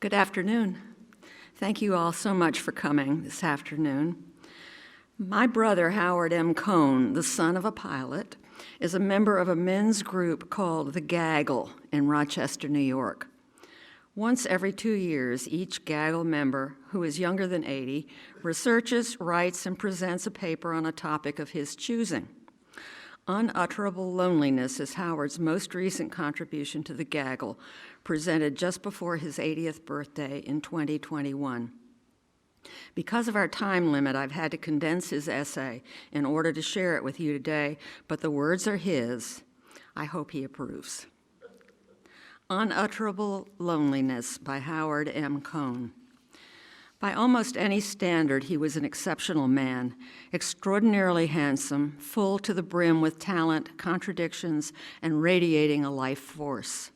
Good afternoon. Thank you all so much for coming this afternoon. My brother, Howard M. Cohn, the son of a pilot, is a member of a men's group called the Gaggle in Rochester, New York. Once every 2 years, each Gaggle member, who is younger than 80, researches, writes, and presents a paper on a topic of his choosing. Unutterable Loneliness is Howard's most recent contribution to the Gaggle, presented just before his 80th birthday in 2021. Because of our time limit, I've had to condense his essay in order to share it with you today, but the words are his. I hope he approves. Unutterable Loneliness by Howard M. Cohn. By almost any standard, he was an exceptional man, extraordinarily handsome, full to the brim with talent, contradictions, and radiating a life force.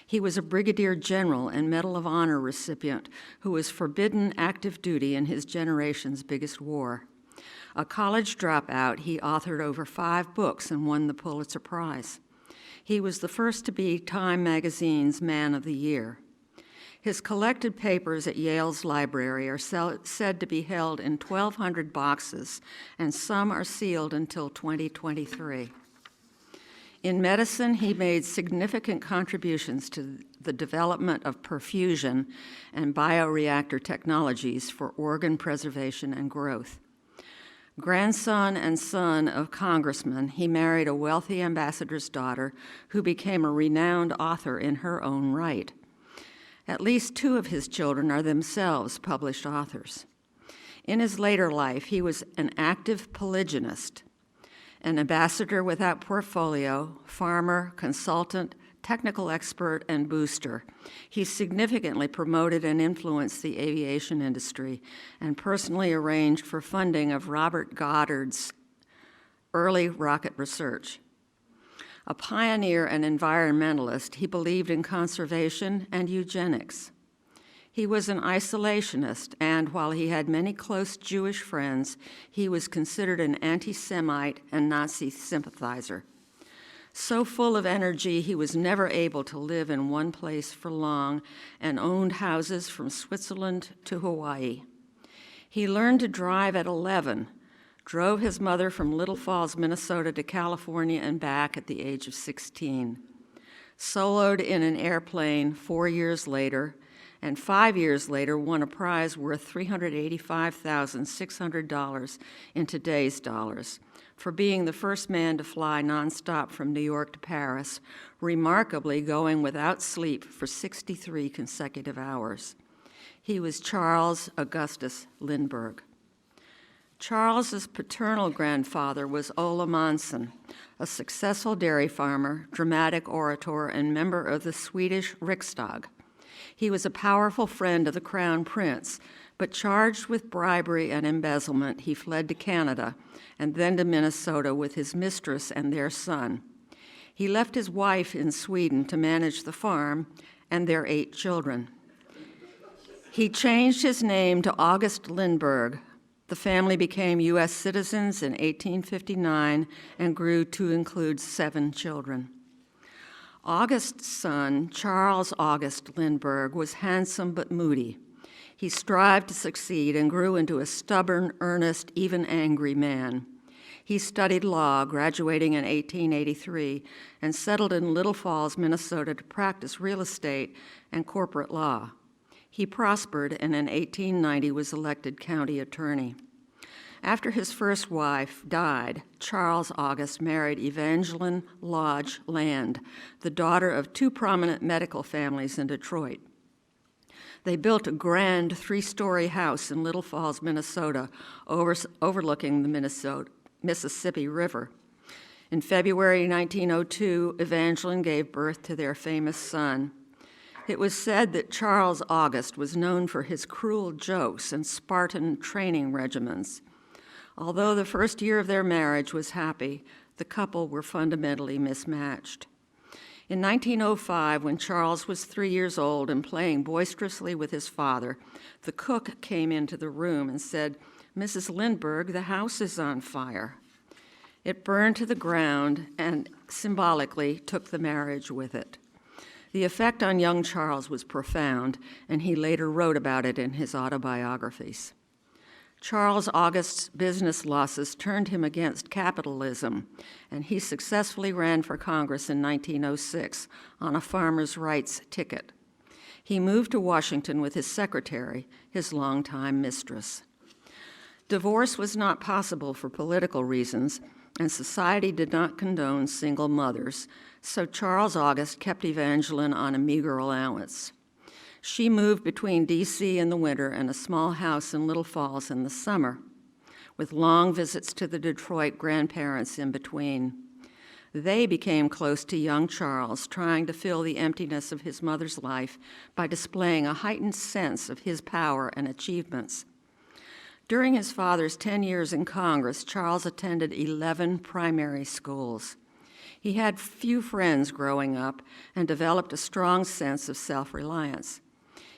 He was a brigadier general and Medal of Honor recipient who was forbidden active duty in his generation's biggest war. A college dropout, he authored over 5 books and won the Pulitzer Prize. He was the first to be Time magazine's Man of the Year. His collected papers at Yale's library are said to be held in 1,200 boxes, and some are sealed until 2023. In medicine, he made significant contributions to the development of perfusion and bioreactor technologies for organ preservation and growth. Grandson and son of congressmen, he married a wealthy ambassador's daughter who became a renowned author in her own right. At least 2 of his children are themselves published authors. In his later life, he was an active polygynist, an ambassador without portfolio, farmer, consultant, technical expert, and booster. He significantly promoted and influenced the aviation industry and personally arranged for funding of Robert Goddard's early rocket research. A pioneer and environmentalist, he believed in conservation and eugenics. He was an isolationist, and while he had many close Jewish friends, he was considered an anti-Semite and Nazi sympathizer. So full of energy, he was never able to live in one place for long and owned houses from Switzerland to Hawaii. He learned to drive at 11, drove his mother from Little Falls, Minnesota to California and back at the age of 16, soloed in an airplane 4 years later, and 5 years later won a prize worth $385,600 in today's dollars for being the first man to fly nonstop from New York to Paris, remarkably going without sleep for 63 consecutive hours. He was Charles Augustus Lindbergh. Charles's paternal grandfather was Ola Monson, a successful dairy farmer, dramatic orator, and member of the Swedish Riksdag. He was a powerful friend of the Crown Prince, but charged with bribery and embezzlement, he fled to Canada and then to Minnesota with his mistress and their son. He left his wife in Sweden to manage the farm and their 8 children. He changed his name to August Lindbergh. The family became U.S. citizens in 1859 and grew to include 7 children. August's son, Charles August Lindbergh, was handsome but moody. He strived to succeed and grew into a stubborn, earnest, even angry man. He studied law, graduating in 1883, and settled in Little Falls, Minnesota to practice real estate and corporate law. He prospered and in 1890 was elected county attorney. After his first wife died, Charles August married Evangeline Lodge Land, the daughter of 2 prominent medical families in Detroit. They built a grand 3-story house in Little Falls, Minnesota, overlooking the Mississippi River. In February 1902, Evangeline gave birth to their famous son. It was said that Charles August was known for his cruel jokes and Spartan training regimens. Although the first year of their marriage was happy, the couple were fundamentally mismatched. In 1905, when Charles was 3 years old and playing boisterously with his father, the cook came into the room and said, "Mrs. Lindbergh, the house is on fire." It burned to the ground and symbolically took the marriage with it. The effect on young Charles was profound, and he later wrote about it in his autobiographies. Charles August's business losses turned him against capitalism, and he successfully ran for Congress in 1906 on a farmers' rights ticket. He moved to Washington with his secretary, his longtime mistress. Divorce was not possible for political reasons, and society did not condone single mothers, so Charles August kept Evangeline on a meager allowance. She moved between D.C. in the winter and a small house in Little Falls in the summer, with long visits to the Detroit grandparents in between. They became close to young Charles, trying to fill the emptiness of his mother's life by displaying a heightened sense of his power and achievements. During his father's 10 years in Congress, Charles attended 11 primary schools. He had few friends growing up and developed a strong sense of self-reliance.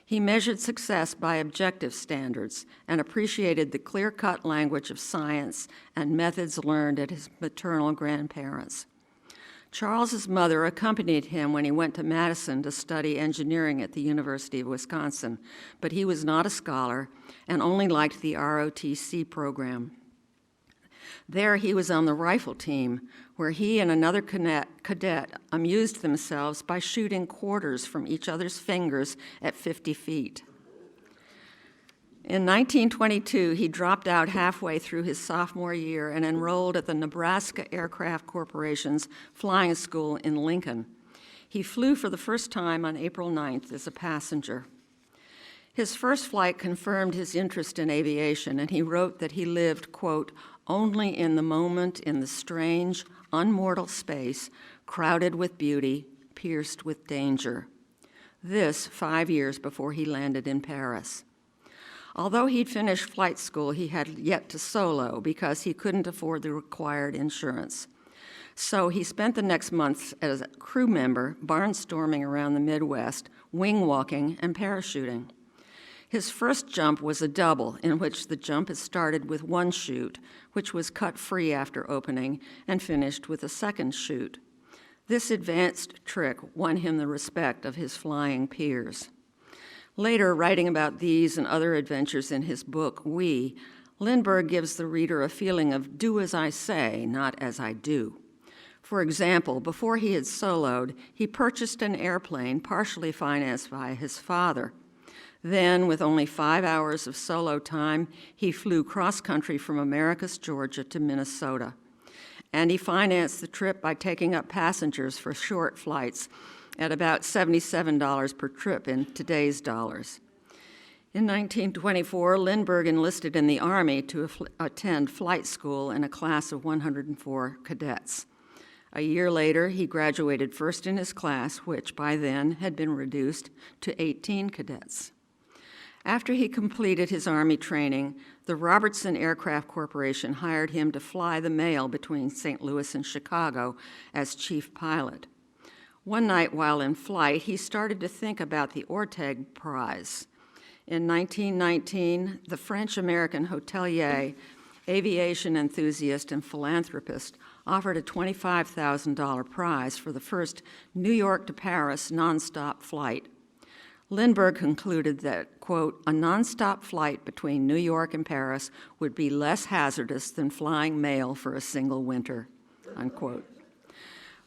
He measured success by objective standards and appreciated the clear-cut language of science and methods learned at his maternal grandparents. Charles's mother accompanied him when he went to Madison to study engineering at the University of Wisconsin, but he was not a scholar and only liked the ROTC program. There he was on the rifle team, where he and another cadet amused themselves by shooting quarters from each other's fingers at 50 feet. In 1922, he dropped out halfway through his sophomore year and enrolled at the Nebraska Aircraft Corporation's flying school in Lincoln. He flew for the first time on April 9th as a passenger. His first flight confirmed his interest in aviation, and he wrote that he lived, quote, only in the moment, in the strange, unmortal space, crowded with beauty, pierced with danger. This 5 years before he landed in Paris. Although he'd finished flight school, he had yet to solo because he couldn't afford the required insurance. So he spent the next months as a crew member barnstorming around the Midwest, wing walking and parachuting. His first jump was a double, in which the jump had started with one chute, which was cut free after opening, and finished with a second chute. This advanced trick won him the respect of his flying peers. Later, writing about these and other adventures in his book, We, Lindbergh gives the reader a feeling of do as I say, not as I do. For example, before he had soloed, he purchased an airplane partially financed by his father. Then, with only 5 hours of solo time, he flew cross-country from Americus, Georgia to Minnesota. And he financed the trip by taking up passengers for short flights at about $77 per trip in today's dollars. In 1924, Lindbergh enlisted in the Army to attend flight school in a class of 104 cadets. A year later, he graduated first in his class, which by then had been reduced to 18 cadets. After he completed his Army training, the Robertson Aircraft Corporation hired him to fly the mail between St. Louis and Chicago as chief pilot. One night while in flight, he started to think about the Orteig Prize. In 1919, the French-American hotelier, aviation enthusiast, and philanthropist offered a $25,000 prize for the first New York to Paris nonstop flight. Lindbergh concluded that, quote, a nonstop flight between New York and Paris would be less hazardous than flying mail for a single winter, unquote.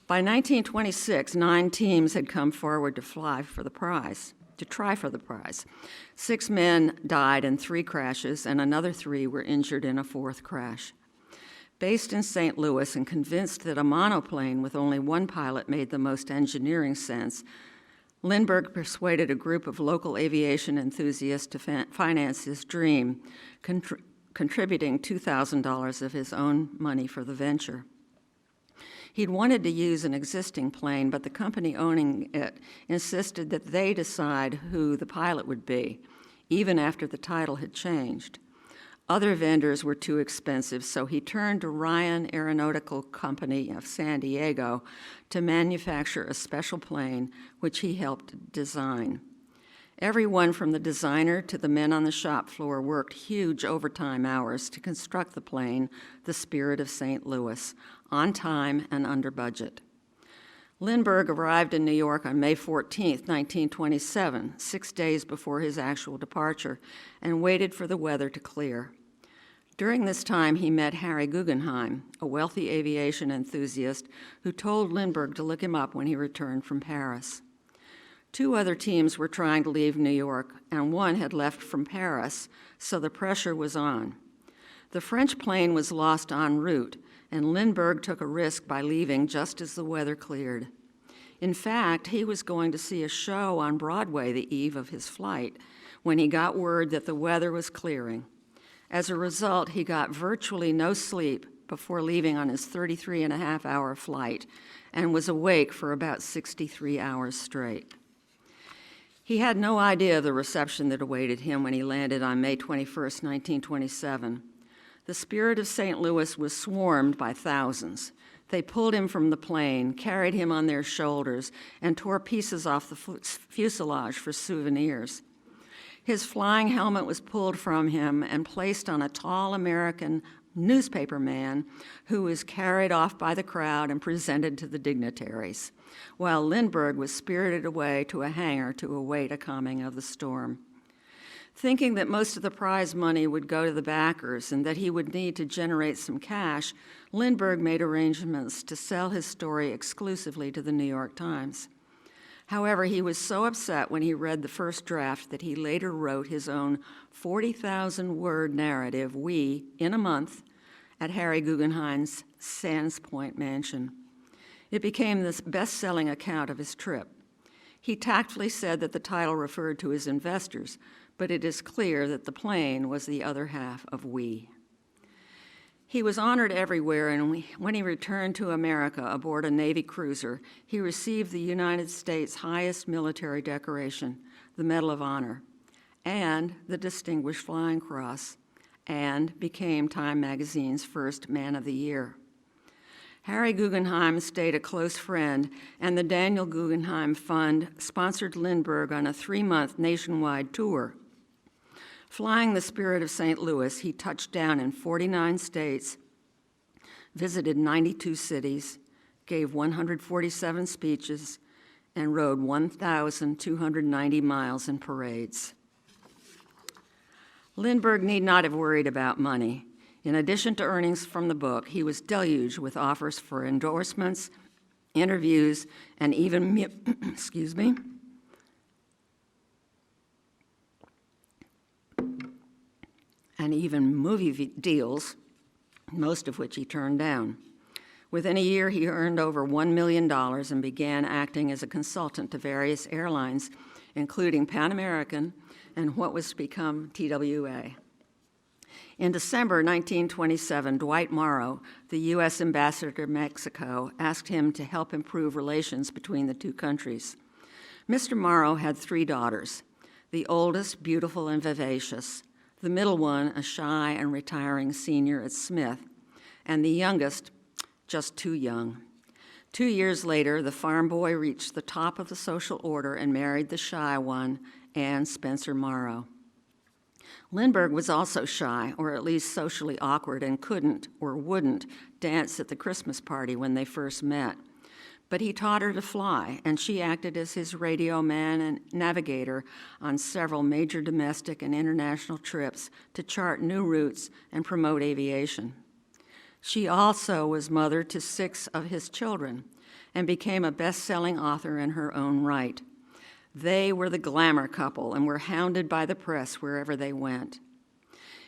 By 1926, 9 teams had come forward to try for the prize. 6 men died in 3 crashes, and another 3 were injured in a 4th crash. Based in St. Louis and convinced that a monoplane with only one pilot made the most engineering sense, Lindbergh persuaded a group of local aviation enthusiasts to finance his dream, contributing $2,000 of his own money for the venture. He'd wanted to use an existing plane, but the company owning it insisted that they decide who the pilot would be, even after the title had changed. Other vendors were too expensive, so he turned to Ryan Aeronautical Company of San Diego to manufacture a special plane, which he helped design. Everyone from the designer to the men on the shop floor worked huge overtime hours to construct the plane, the Spirit of St. Louis, on time and under budget. Lindbergh arrived in New York on May 14, 1927, 6 days before his actual departure, and waited for the weather to clear. During this time, he met Harry Guggenheim, a wealthy aviation enthusiast who told Lindbergh to look him up when he returned from Paris. 2 other teams were trying to leave New York, and one had left from Paris, so the pressure was on. The French plane was lost en route, and Lindbergh took a risk by leaving just as the weather cleared. In fact, he was going to see a show on Broadway the eve of his flight when he got word that the weather was clearing. As a result, he got virtually no sleep before leaving on his 33-and-a-half-hour flight and was awake for about 63 hours straight. He had no idea of the reception that awaited him when he landed on May 21, 1927. The Spirit of St. Louis was swarmed by thousands. They pulled him from the plane, carried him on their shoulders, and tore pieces off the fuselage for souvenirs. His flying helmet was pulled from him and placed on a tall American newspaper man who was carried off by the crowd and presented to the dignitaries, while Lindbergh was spirited away to a hangar to await a calming of the storm. Thinking that most of the prize money would go to the backers and that he would need to generate some cash, Lindbergh made arrangements to sell his story exclusively to the New York Times. However, he was so upset when he read the first draft that he later wrote his own 40,000-word narrative, We, in a Month, at Harry Guggenheim's Sands Point mansion. It became the best-selling account of his trip. He tactfully said that the title referred to his investors, but it is clear that the plane was the other half of We. He was honored everywhere, and when he returned to America aboard a Navy cruiser, he received the United States' highest military decoration, the Medal of Honor, and the Distinguished Flying Cross, and became Time magazine's first Man of the Year. Harry Guggenheim stayed a close friend, and the Daniel Guggenheim Fund sponsored Lindbergh on a 3-month nationwide tour. Flying the Spirit of St. Louis, he touched down in 49 states, visited 92 cities, gave 147 speeches, and rode 1,290 miles in parades. Lindbergh need not have worried about money. In addition to earnings from the book, he was deluged with offers for endorsements, interviews, and even movie deals, most of which he turned down. Within a year, he earned over $1 million and began acting as a consultant to various airlines, including Pan American and what was to become TWA. In December 1927, Dwight Morrow, the U.S. ambassador to Mexico, asked him to help improve relations between the two countries. Mr. Morrow had 3 daughters, the oldest beautiful and vivacious, the middle one a shy and retiring senior at Smith, and the youngest just too young. 2 years later, the farm boy reached the top of the social order and married the shy one, Anne Spencer Morrow. Lindbergh was also shy, or at least socially awkward, and couldn't or wouldn't dance at the Christmas party when they first met. But he taught her to fly, and she acted as his radio man and navigator on several major domestic and international trips to chart new routes and promote aviation. She also was mother to 6 of his children and became a best-selling author in her own right. They were the glamour couple and were hounded by the press wherever they went.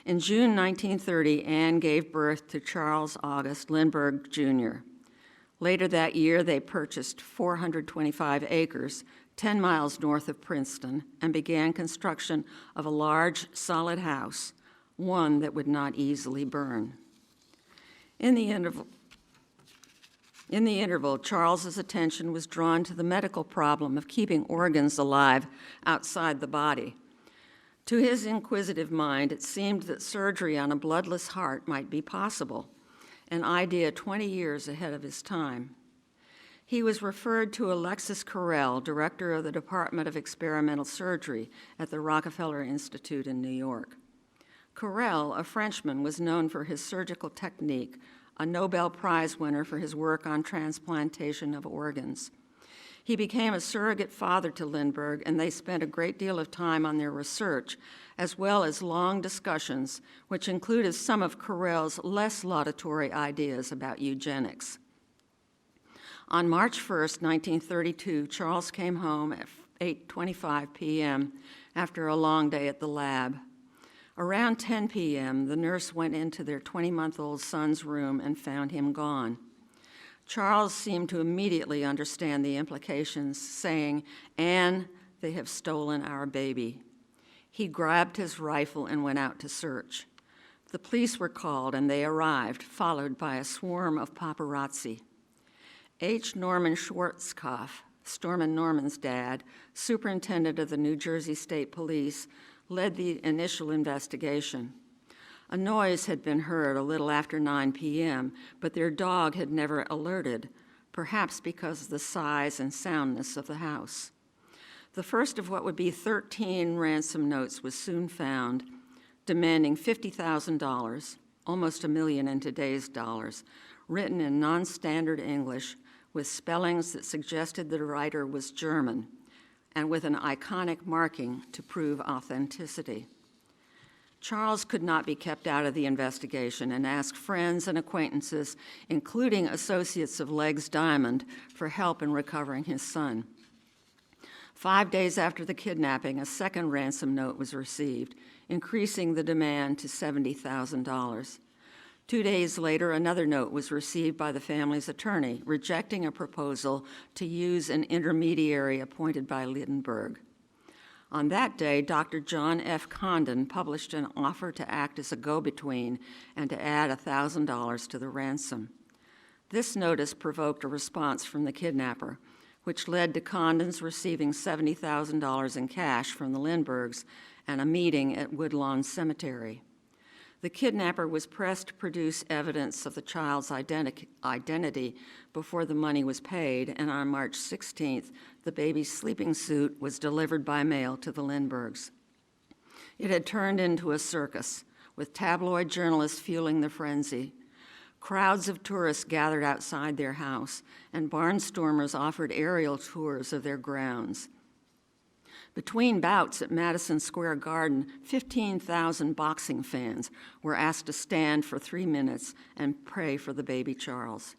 In June 1930, Anne gave birth to Charles August Lindbergh, Jr. Later that year, they purchased 425 acres, 10 miles north of Princeton, and began construction of a large, solid house, one that would not easily burn. In the interval, Charles's attention was drawn to the medical problem of keeping organs alive outside the body. To his inquisitive mind, it seemed that surgery on a bloodless heart might be possible, an idea 20 years ahead of his time. He was referred to Alexis Carrel, director of the Department of Experimental Surgery at the Rockefeller Institute in New York. Carrel, a Frenchman, was known for his surgical technique, a Nobel Prize winner for his work on transplantation of organs. He became a surrogate father to Lindbergh, and they spent a great deal of time on their research, as well as long discussions, which included some of Carrel's less laudatory ideas about eugenics. On March 1st, 1932, Charles came home at 8:25 p.m. after a long day at the lab. Around 10 p.m., the nurse went into their 20-month-old son's room and found him gone. Charles seemed to immediately understand the implications, saying, "Anne, they have stolen our baby." He grabbed his rifle and went out to search. The police were called, and they arrived, followed by a swarm of paparazzi. H. Norman Schwarzkopf, Storm and Norman's dad, superintendent of the New Jersey State Police, led the initial investigation. A noise had been heard a little after 9 p.m., but their dog had never alerted, perhaps because of the size and soundness of the house. The first of what would be 13 ransom notes was soon found, demanding $50,000, almost $1 million in today's dollars, written in non-standard English with spellings that suggested the writer was German, and with an iconic marking to prove authenticity. Charles could not be kept out of the investigation and asked friends and acquaintances, including associates of Legs Diamond, for help in recovering his son. 5 days after the kidnapping, a second ransom note was received, increasing the demand to $70,000. 2 days later, another note was received by the family's attorney, rejecting a proposal to use an intermediary appointed by Lindbergh. On that day, Dr. John F. Condon published an offer to act as a go-between and to add $1,000 to the ransom. This notice provoked a response from the kidnapper, which led to Condon's receiving $70,000 in cash from the Lindberghs and a meeting at Woodlawn Cemetery. The kidnapper was pressed to produce evidence of the child's identity before the money was paid, and on March 16th, the baby's sleeping suit was delivered by mail to the Lindberghs. It had turned into a circus, with tabloid journalists fueling the frenzy. Crowds of tourists gathered outside their house, and barnstormers offered aerial tours of their grounds. Between bouts at Madison Square Garden, 15,000 boxing fans were asked to stand for 3 minutes and pray for the baby Charles.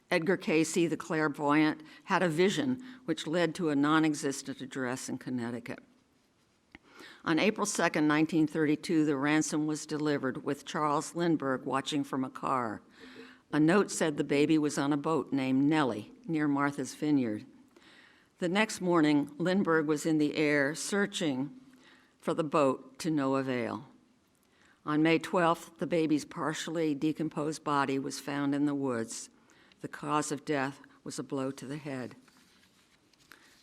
Edgar Cayce, the clairvoyant, had a vision which led to a non-existent address in Connecticut. On April 2, 1932, the ransom was delivered with Charles Lindbergh watching from a car. A note said the baby was on a boat named Nellie near Martha's Vineyard. The next morning, Lindbergh was in the air searching for the boat to no avail. On May 12th, the baby's partially decomposed body was found in the woods. The cause of death was a blow to the head.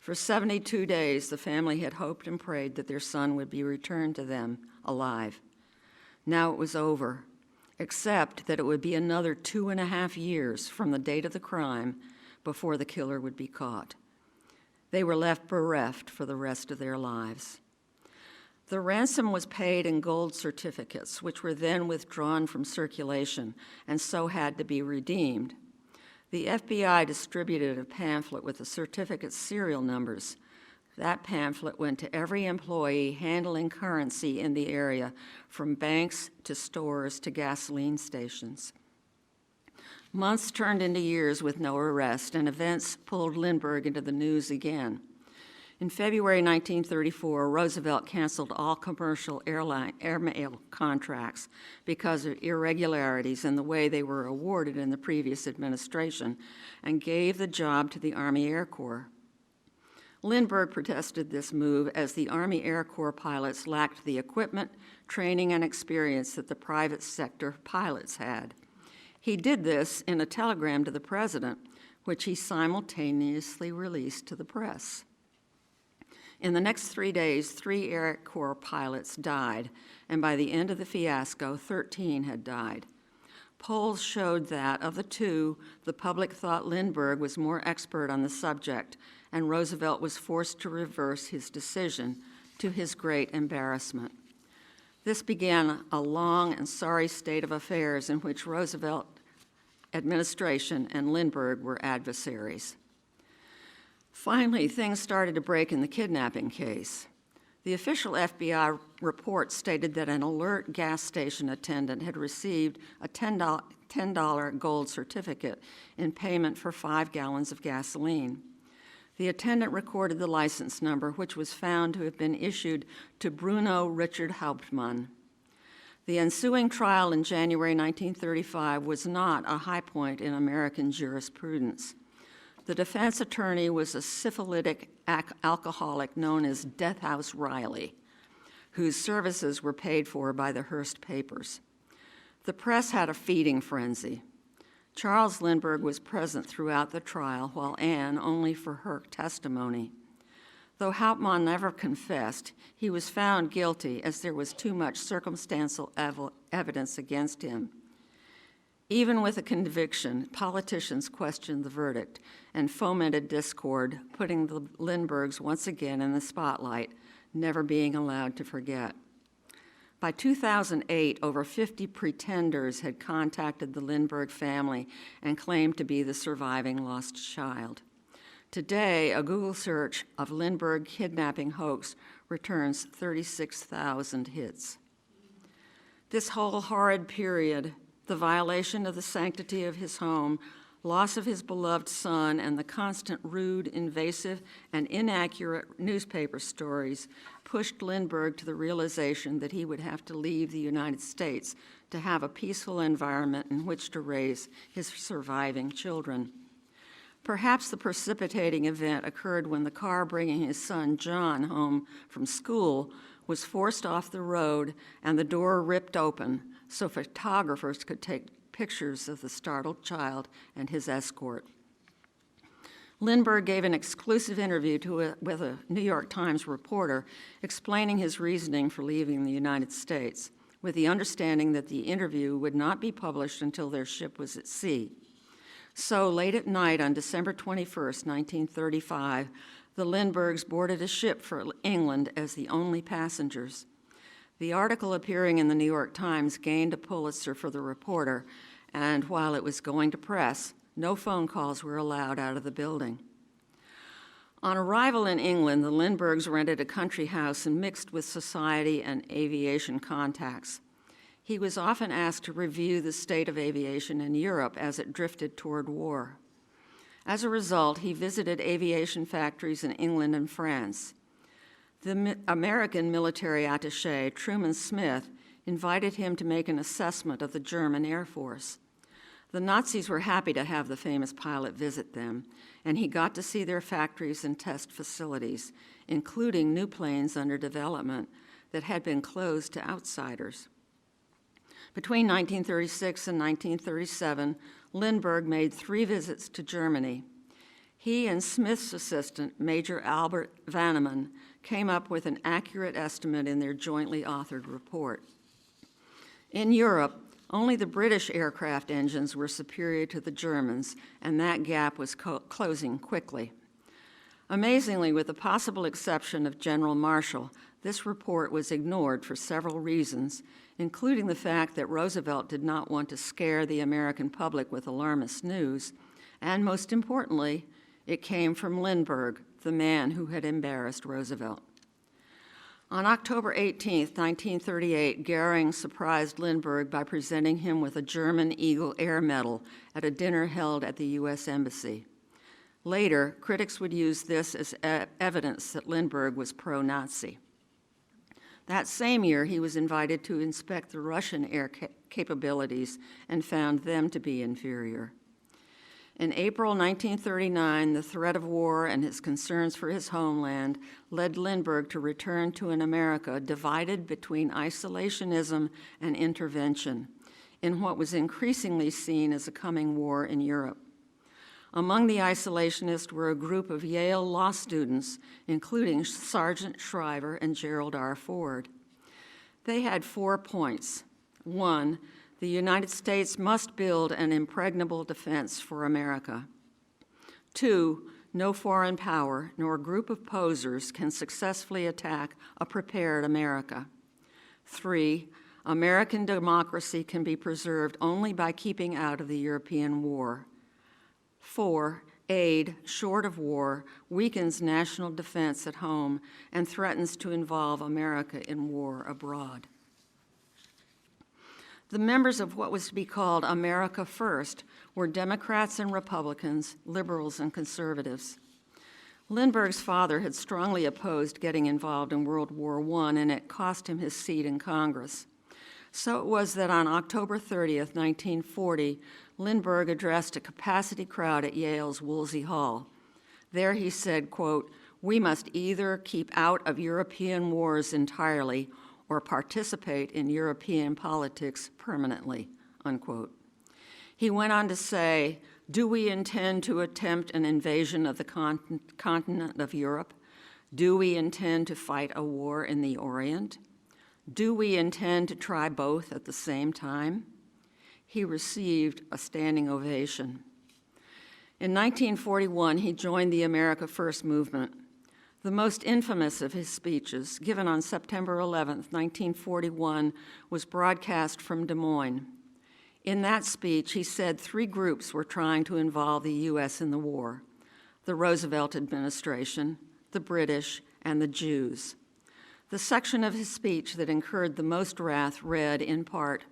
For 72 days, the family had hoped and prayed that their son would be returned to them alive. Now it was over, except that it would be another 2.5 years from the date of the crime before the killer would be caught. They were left bereft for the rest of their lives. The ransom was paid in gold certificates, which were then withdrawn from circulation and so had to be redeemed. The FBI distributed a pamphlet with the certificate serial numbers. That pamphlet went to every employee handling currency in the area, from banks to stores to gasoline stations. Months turned into years with no arrest, and events pulled Lindbergh into the news again. In February 1934, Roosevelt canceled all commercial airmail contracts because of irregularities in the way they were awarded in the previous administration and gave the job to the Army Air Corps. Lindbergh protested this move as the Army Air Corps pilots lacked the equipment, training, and experience that the private sector pilots had. He did this in a telegram to the president, which he simultaneously released to the press. In the next 3 days, 3 Air Corps pilots died, and by the end of the fiasco, 13 had died. Polls showed that, of the 2, the public thought Lindbergh was more expert on the subject, and Roosevelt was forced to reverse his decision, to his great embarrassment. This began a long and sorry state of affairs in which Roosevelt administration and Lindbergh were adversaries. Finally, things started to break in the kidnapping case. The official FBI report stated that an alert gas station attendant had received a $10 gold certificate in payment for 5 gallons of gasoline. The attendant recorded the license number, which was found to have been issued to Bruno Richard Hauptmann. The ensuing trial in January 1935 was not a high point in American jurisprudence. The defense attorney was a syphilitic alcoholic known as Death House Riley, whose services were paid for by the Hearst papers. The press had a feeding frenzy. Charles Lindbergh was present throughout the trial, while Anne only for her testimony. Though Hauptmann never confessed, he was found guilty as there was too much circumstantial evidence against him. Even with a conviction, politicians questioned the verdict and fomented discord, putting the Lindberghs once again in the spotlight, never being allowed to forget. By 2008, over 50 pretenders had contacted the Lindbergh family and claimed to be the surviving lost child. Today, a Google search of Lindbergh kidnapping hoax returns 36,000 hits. This whole horrid period, the violation of the sanctity of his home, loss of his beloved son, and the constant rude, invasive, and inaccurate newspaper stories pushed Lindbergh to the realization that he would have to leave the United States to have a peaceful environment in which to raise his surviving children. Perhaps the precipitating event occurred when the car bringing his son John home from school was forced off the road and the door ripped open so photographers could take pictures of the startled child and his escort. Lindbergh gave an exclusive interview with a New York Times reporter explaining his reasoning for leaving the United States, with the understanding that the interview would not be published until their ship was at sea. So late at night on December 21st, 1935, the Lindberghs boarded a ship for England as the only passengers. The article appearing in the New York Times gained a Pulitzer for the reporter, and while it was going to press, no phone calls were allowed out of the building. On arrival in England, the Lindberghs rented a country house and mixed with society and aviation contacts. He was often asked to review the state of aviation in Europe as it drifted toward war. As a result, he visited aviation factories in England and France. The American military attaché, Truman Smith, invited him to make an assessment of the German Air Force. The Nazis were happy to have the famous pilot visit them, and he got to see their factories and test facilities, including new planes under development that had been closed to outsiders. Between 1936 and 1937, Lindbergh made 3 visits to Germany. He and Smith's assistant, Major Albert Vanneman, came up with an accurate estimate in their jointly authored report. In Europe, only the British aircraft engines were superior to the Germans, and that gap was closing quickly. Amazingly, with the possible exception of General Marshall, this report was ignored for several reasons, including the fact that Roosevelt did not want to scare the American public with alarmist news, and most importantly, it came from Lindbergh, the man who had embarrassed Roosevelt. On October 18, 1938, Goering surprised Lindbergh by presenting him with a German Eagle Air Medal at a dinner held at the U.S. Embassy. Later, critics would use this as evidence that Lindbergh was pro-Nazi. That same year, he was invited to inspect the Russian air capabilities and found them to be inferior. In April 1939, the threat of war and his concerns for his homeland led Lindbergh to return to an America divided between isolationism and intervention in what was increasingly seen as a coming war in Europe. Among the isolationists were a group of Yale law students, including Sargent Shriver and Gerald R. Ford. They had 4 points. 1, the United States must build an impregnable defense for America. 2, no foreign power nor group of posers can successfully attack a prepared America. 3, American democracy can be preserved only by keeping out of the European war. 4, aid, short of war, weakens national defense at home and threatens to involve America in war abroad. The members of what was to be called America First were Democrats and Republicans, liberals and conservatives. Lindbergh's father had strongly opposed getting involved in World War I, and it cost him his seat in Congress. So it was that on October 30th, 1940, Lindbergh addressed a capacity crowd at Yale's Woolsey Hall. There he said, quote, "We must either keep out of European wars entirely or participate in European politics permanently," unquote. He went on to say, "Do we intend to attempt an invasion of the continent of Europe? Do we intend to fight a war in the Orient? Do we intend to try both at the same time?" He received a standing ovation. In 1941, he joined the America First movement. The most infamous of his speeches, given on September 11, 1941, was broadcast from Des Moines. In that speech, he said 3 groups were trying to involve the U.S. in the war: the Roosevelt administration, the British, and the Jews. The section of his speech that incurred the most wrath read, in part,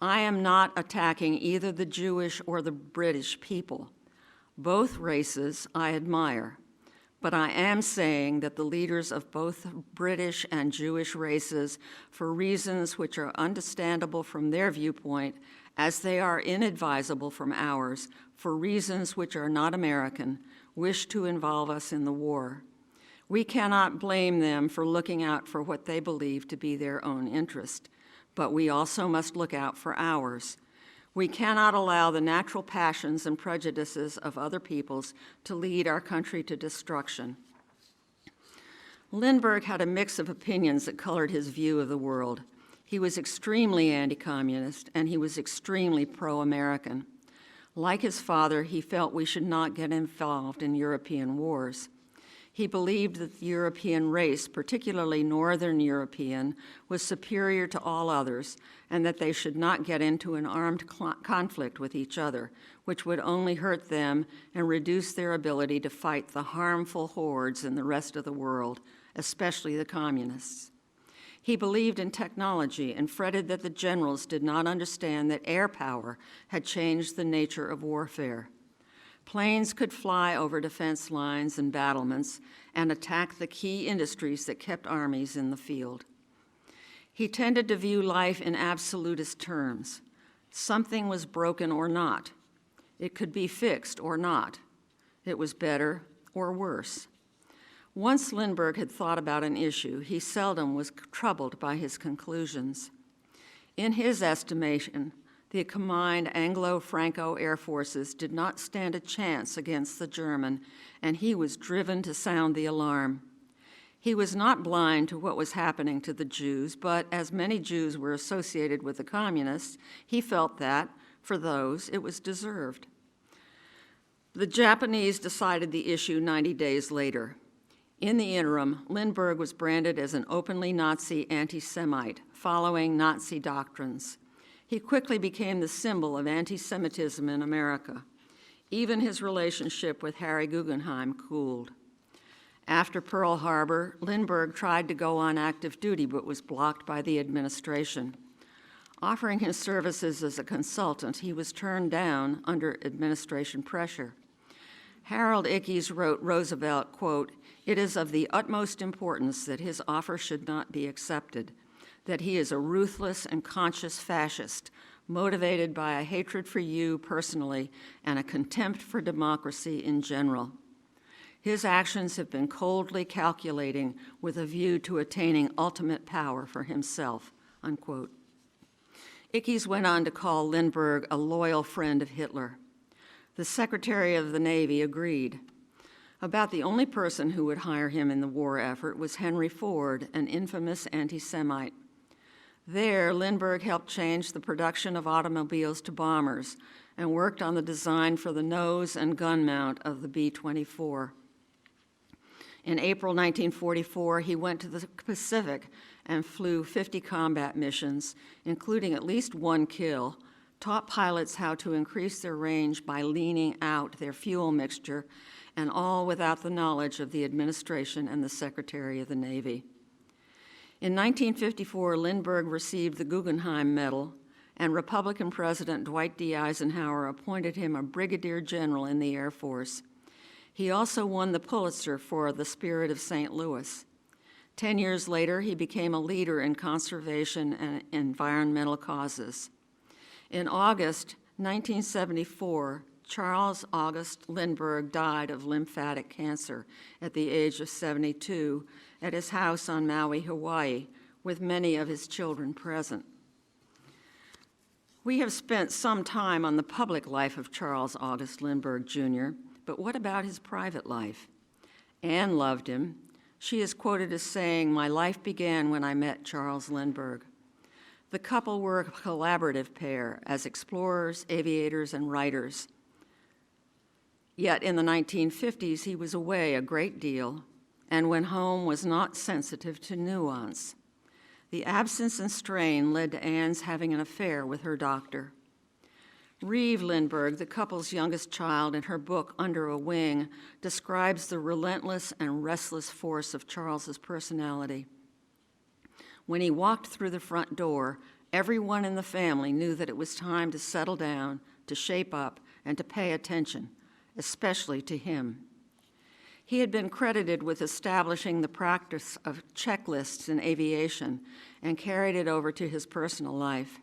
"I am not attacking either the Jewish or the British people. Both races I admire, but I am saying that the leaders of both British and Jewish races, for reasons which are understandable from their viewpoint, as they are inadvisable from ours, for reasons which are not American, wish to involve us in the war. We cannot blame them for looking out for what they believe to be their own interest, but we also must look out for ours. We cannot allow the natural passions and prejudices of other peoples to lead our country to destruction." Lindbergh had a mix of opinions that colored his view of the world. He was extremely anti-communist, and he was extremely pro-American. Like his father, he felt we should not get involved in European wars. He believed that the European race, particularly Northern European, was superior to all others, and that they should not get into an armed conflict with each other, which would only hurt them and reduce their ability to fight the harmful hordes in the rest of the world, especially the communists. He believed in technology and fretted that the generals did not understand that air power had changed the nature of warfare. Planes could fly over defense lines and battlements and attack the key industries that kept armies in the field. He tended to view life in absolutist terms. Something was broken or not. It could be fixed or not. It was better or worse. Once Lindbergh had thought about an issue, he seldom was troubled by his conclusions. In his estimation, the combined Anglo-Franco air forces did not stand a chance against the German, and he was driven to sound the alarm. He was not blind to what was happening to the Jews, but as many Jews were associated with the communists, he felt that, for those, it was deserved. The Japanese decided the issue 90 days later. In the interim, Lindbergh was branded as an openly Nazi anti-Semite, following Nazi doctrines. He quickly became the symbol of anti-Semitism in America. Even his relationship with Harry Guggenheim cooled. After Pearl Harbor, Lindbergh tried to go on active duty but was blocked by the administration. Offering his services as a consultant, he was turned down under administration pressure. Harold Ickes wrote Roosevelt, quote, "It is of the utmost importance that his offer should not be accepted, that he is a ruthless and conscious fascist, motivated by a hatred for you personally and a contempt for democracy in general. His actions have been coldly calculating with a view to attaining ultimate power for himself," unquote. Ickes went on to call Lindbergh a loyal friend of Hitler. The Secretary of the Navy agreed. About the only person who would hire him in the war effort was Henry Ford, an infamous anti-Semite. There, Lindbergh helped change the production of automobiles to bombers and worked on the design for the nose and gun mount of the B-24. In April 1944, he went to the Pacific and flew 50 combat missions, including at least one kill, taught pilots how to increase their range by leaning out their fuel mixture, and all without the knowledge of the administration and the Secretary of the Navy. In 1954, Lindbergh received the Guggenheim Medal, and Republican President Dwight D. Eisenhower appointed him a brigadier general in the Air Force. He also won the Pulitzer for The Spirit of St. Louis. 10 years later, he became a leader in conservation and environmental causes. In August 1974, Charles August Lindbergh died of lymphatic cancer at the age of 72 at his house on Maui, Hawaii, with many of his children present. We have spent some time on the public life of Charles August Lindbergh, Jr., but what about his private life? Anne loved him. She is quoted as saying, "My life began when I met Charles Lindbergh." The couple were a collaborative pair as explorers, aviators, and writers. Yet in the 1950s, he was away a great deal, and when home was not sensitive to nuance. The absence and strain led to Anne's having an affair with her doctor. Reeve Lindbergh, the couple's youngest child, in her book Under a Wing, describes the relentless and restless force of Charles's personality. When he walked through the front door, everyone in the family knew that it was time to settle down, to shape up, and to pay attention, especially to him. He had been credited with establishing the practice of checklists in aviation and carried it over to his personal life.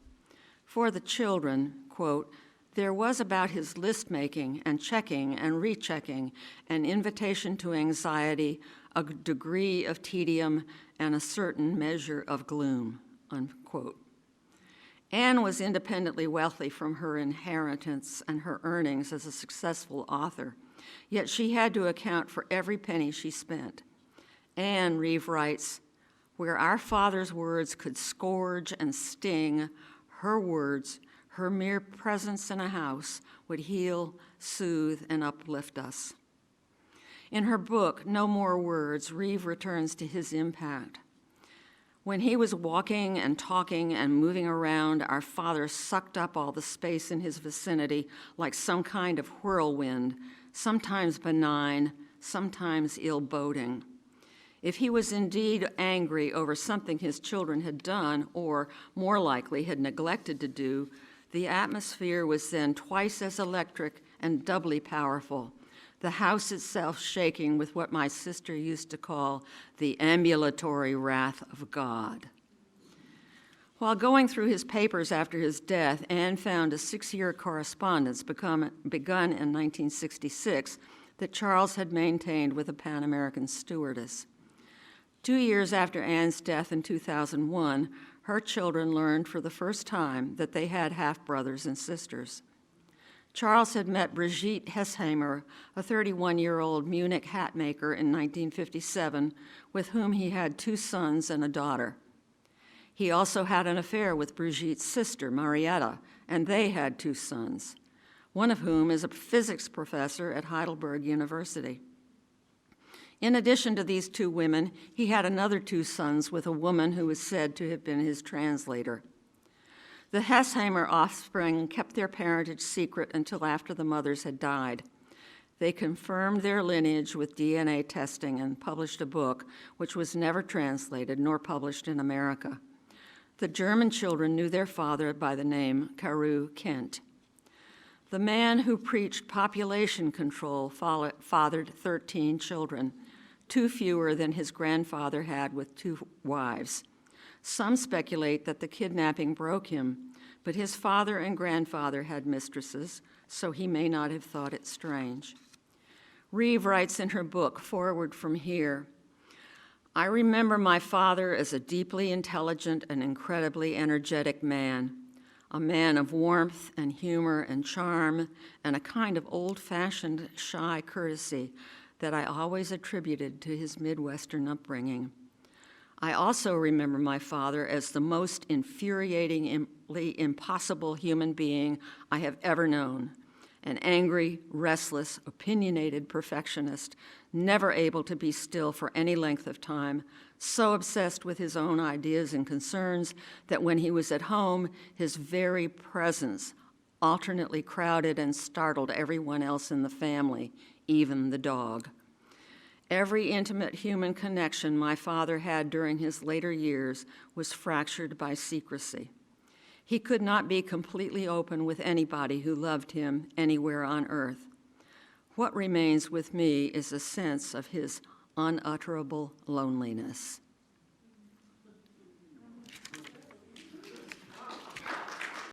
For the children, quote, "There was about his list-making and checking and rechecking an invitation to anxiety, a degree of tedium, and a certain measure of gloom," unquote. Anne was independently wealthy from her inheritance and her earnings as a successful author, yet she had to account for every penny she spent. Anne, Reeve writes, "Where our father's words could scourge and sting, her words, her mere presence in a house, would heal, soothe, and uplift us." In her book, No More Words, Reeve returns to his impact. "When he was walking and talking and moving around, our father sucked up all the space in his vicinity like some kind of whirlwind, sometimes benign, sometimes ill-boding. If he was indeed angry over something his children had done, or, more likely, had neglected to do, the atmosphere was then twice as electric and doubly powerful, the house itself shaking with what my sister used to call the ambulatory wrath of God." While going through his papers after his death, Anne found a 6-year correspondence begun in 1966 that Charles had maintained with a Pan American stewardess. 2 years after Anne's death in 2001, her children learned for the first time that they had half-brothers and sisters. Charles had met Brigitte Hesheimer, a 31-year-old Munich hat maker in 1957, with whom he had 2 sons and a daughter. He also had an affair with Brigitte's sister, Marietta, and they had 2 sons, one of whom is a physics professor at Heidelberg University. In addition to these 2 women, he had another 2 sons with a woman who was said to have been his translator. The Hesheimer offspring kept their parentage secret until after the mothers had died. They confirmed their lineage with DNA testing and published a book, which was never translated nor published in America. The German children knew their father by the name Carew Kent. The man who preached population control fathered 13 children, 2 fewer than his grandfather had with 2 wives. Some speculate that the kidnapping broke him, but his father and grandfather had mistresses, so he may not have thought it strange. Reeve writes in her book, Forward from Here, "I remember my father as a deeply intelligent and incredibly energetic man, a man of warmth and humor and charm and a kind of old-fashioned shy courtesy that I always attributed to his Midwestern upbringing. I also remember my father as the most infuriatingly impossible human being I have ever known, an angry, restless, opinionated perfectionist, never able to be still for any length of time, so obsessed with his own ideas and concerns that when he was at home, his very presence alternately crowded and startled everyone else in the family, even the dog. Every intimate human connection my father had during his later years was fractured by secrecy. He could not be completely open with anybody who loved him anywhere on earth. What remains with me is a sense of his unutterable loneliness.